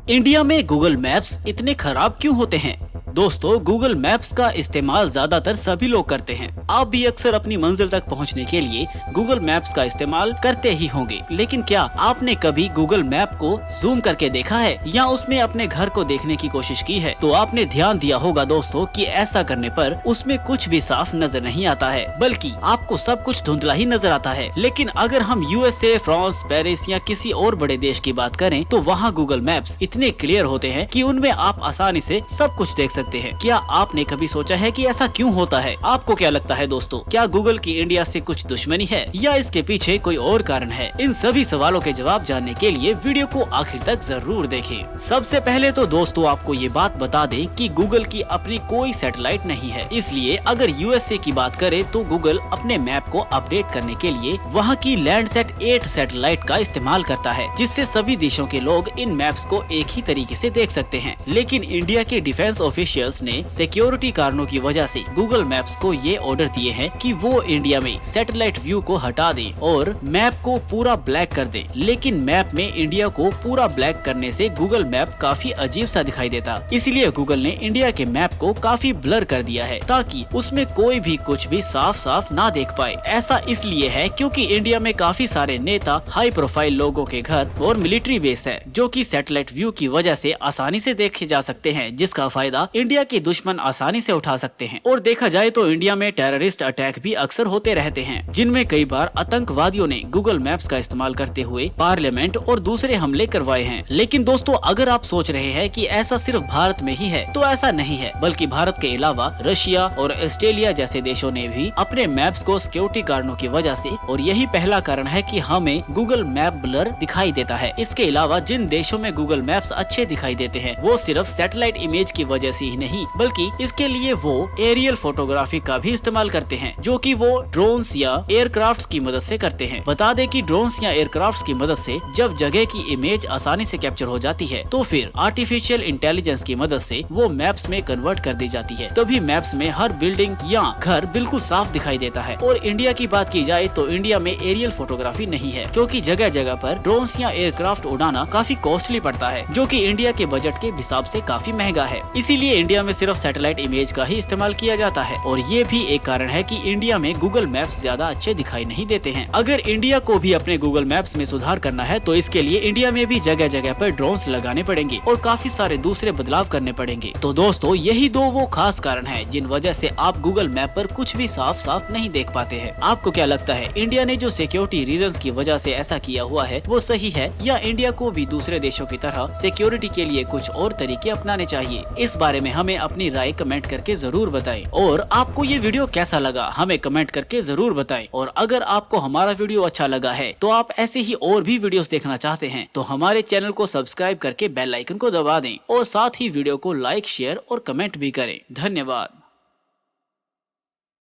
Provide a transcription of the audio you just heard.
India में Google maps इतने खराब क्यों होते हैं? दोस्तों, गूगल मैप्स का इस्तेमाल ज्यादातर सभी लोग करते हैं। आप भी अक्सर अपनी मंजिल तक पहुंचने के लिए गूगल मैप्स का इस्तेमाल करते ही होंगे। लेकिन क्या आपने कभी गूगल मैप को जूम करके देखा है या उसमें अपने घर को देखने की कोशिश की है? तो आपने ध्यान दिया होगा दोस्तों कि ऐसा करने पर उसमें कुछ भी साफ नजर नहीं आता है, बल्कि आपको सब कुछ धुंधला ही नजर आता है। लेकिन अगर हम यूएसए, फ्रांस, पेरिस या किसी और बड़े देश की बात करें तो वहाँ गूगल मैप्स इतने क्लियर होते हैं कि उनमें आप आसानी से सब कुछ देख सकते हैं। क्या आपने कभी सोचा है कि ऐसा क्यों होता है? आपको क्या लगता है दोस्तों, क्या गूगल की इंडिया से कुछ दुश्मनी है या इसके पीछे कोई और कारण है? इन सभी सवालों के जवाब जानने के लिए वीडियो को आखिर तक जरूर देखें। सबसे पहले तो दोस्तों आपको ये बात बता दें कि गूगल की अपनी कोई सैटेलाइट नहीं है, इसलिए अगर यूएसए की बात करें तो गूगल अपने मैप को अपडेट करने के लिए वहाँ की लैंडसैट 8 सैटेलाइट का इस्तेमाल करता है, जिससे सभी देशों के लोग इन मैप्स को एक ही तरीके से देख सकते हैं। लेकिन इंडिया के डिफेंस ऑफिशियल्स ने सिक्योरिटी कारणों की वजह से गूगल मैप्स को ये ऑर्डर दिए हैं कि वो इंडिया में सैटेलाइट व्यू को हटा दें और मैप को पूरा ब्लैक कर दें। लेकिन मैप में इंडिया को पूरा ब्लैक करने से गूगल मैप काफी अजीब सा दिखाई देता, इसलिए गूगल ने इंडिया के मैप को काफी ब्लर कर दिया है ताकि उसमें कोई भी कुछ भी साफ साफ ना देख पाए। ऐसा इसलिए है क्योंकि इंडिया में काफी सारे नेता, हाई प्रोफाइल लोगों के घर और मिलिट्री बेस है, जो कि सैटेलाइट व्यू की वजह से आसानी से देखे जा सकते हैं, जिसका फायदा इंडिया के दुश्मन आसानी से उठा सकते हैं। और देखा जाए तो इंडिया में टेररिस्ट अटैक भी अक्सर होते रहते हैं, जिनमें कई बार आतंकवादियों ने गूगल मैप्स का इस्तेमाल करते हुए पार्लियामेंट और दूसरे हमले करवाए हैं। लेकिन दोस्तों, अगर आप सोच रहे हैं कि ऐसा सिर्फ भारत में ही है, तो ऐसा नहीं है, बल्कि भारत के अलावा रशिया और ऑस्ट्रेलिया जैसे देशों ने भी अपने मैप्स को सिक्योरिटी कारणों की वजह से, और यही पहला कारण है कि हमें गूगल मैप ब्लर दिखाई देता है। इसके अलावा जिन देशों में गूगल मैप्स अच्छे दिखाई देते हैं, वो सिर्फ सैटेलाइट इमेज की वजह से ही नहीं, बल्कि इसके लिए वो एरियल फोटोग्राफी का भी इस्तेमाल करते हैं, जो कि वो ड्रोन्स या एयरक्राफ्ट्स की मदद से करते हैं। बता दें कि ड्रोन्स या एयरक्राफ्ट्स की मदद से जब जगह की इमेज आसानी से कैप्चर हो जाती है, तो फिर आर्टिफिशियल इंटेलिजेंस की मदद से वो मैप्स में कन्वर्ट कर दी जाती है। तभी मैप्स में हर बिल्डिंग या घर बिल्कुल साफ दिखाई देता है। और इंडिया की बात की जाए तो इंडिया में एरियल फोटोग्राफी नहीं है, क्योंकि जगह जगह पर ड्रोन्स या एयरक्राफ्ट उड़ाना काफी कॉस्टली पड़ता है, जो कि इंडिया के बजट के हिसाब से काफी महंगा है। इसीलिए इंडिया में सिर्फ सैटेलाइट इमेज का ही इस्तेमाल किया जाता है, और ये भी एक कारण है कि इंडिया में गूगल मैप्स ज्यादा अच्छे दिखाई नहीं देते हैं। अगर इंडिया को भी अपने गूगल मैप्स में सुधार करना है, तो इसके लिए इंडिया में भी जगह जगह पर ड्रोन्स लगाने पड़ेंगे और काफी सारे दूसरे बदलाव करने पड़ेंगे। तो दोस्तों, यही दो वो खास कारण है जिन वजह से आप गूगल मैप पर कुछ भी साफ साफ नहीं देख पाते हैं। आपको क्या लगता है, इंडिया ने जो सिक्योरिटी रीजंस की वजह से ऐसा किया हुआ है वो सही है, या इंडिया को भी दूसरे देशों की तरह सिक्योरिटी के लिए कुछ और तरीके अपनाने चाहिए? इस बारे में हमें अपनी राय कमेंट करके जरूर बताएं। और आपको ये वीडियो कैसा लगा हमें कमेंट करके जरूर बताएं। और अगर आपको हमारा वीडियो अच्छा लगा है तो आप ऐसे ही और भी वीडियोस देखना चाहते हैं तो हमारे चैनल को सब्सक्राइब करके बेल आइकन को दबा दें, और साथ ही वीडियो को लाइक, शेयर और कमेंट भी करें। धन्यवाद।